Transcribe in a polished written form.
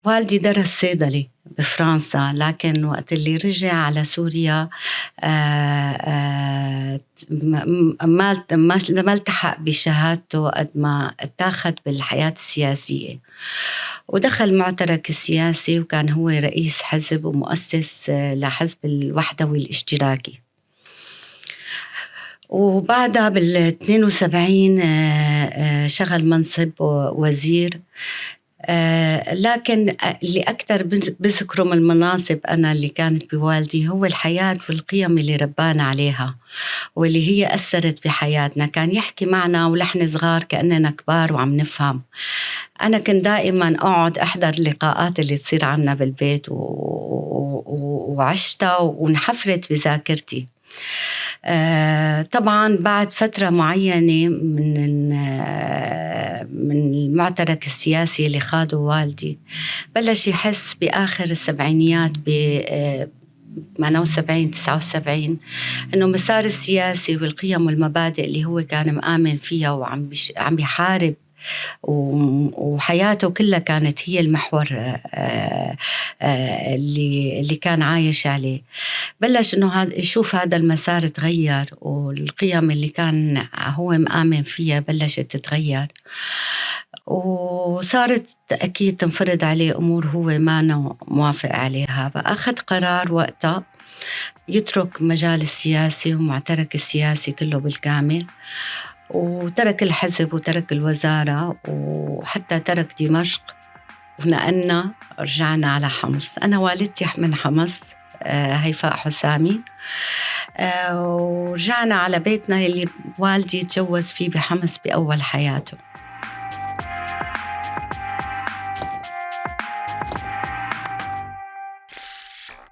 والدي درس صيدلة بفرنسا، لكن وقت اللي رجع على سوريا ما التحق بشهادته قد ما اتاخد بالحياة السياسية، ودخل معترك السياسي، وكان هو رئيس حزب ومؤسس لحزب الوحدوي الاشتراكي. وبعدها بال72 شغل منصب وزير. لكن اللي أكثر بذكره من المناصب أنا اللي كانت بوالدي هو الحياة والقيم اللي ربانا عليها واللي هي أثرت بحياتنا. كان يحكي معنا ولحن صغار كأننا كبار وعم نفهم. أنا كنت دائما أقعد أحضر اللقاءات اللي تصير عنا بالبيت وعشتها ونحفرت بذاكرتي. طبعا بعد فترة معينة من المعترك السياسي اللي خاضه والدي، بلش يحس بآخر السبعينيات 78 79 إنه مسار السياسي والقيم والمبادئ اللي هو كان مآمن فيها وعم بيحارب، وحياته كلها كانت هي المحور اللي كان عايش عليه. بلش إنه يشوف هذا المسار تغير، والقيم اللي كان هو مآمن فيها بلشت تتغير، وصارت أكيد تنفرض عليه أمور هو ما موافق عليها. فأخذ قرار وقتها يترك مجال السياسي ومعترك السياسي كله بالكامل، وترك الحزب وترك الوزارة وحتى ترك دمشق، ونقلنا رجعنا على حمص. أنا والدتي من حمص، هيفاء حسامي. ورجعنا على بيتنا اللي والدي تجوز فيه بحمص بأول حياته.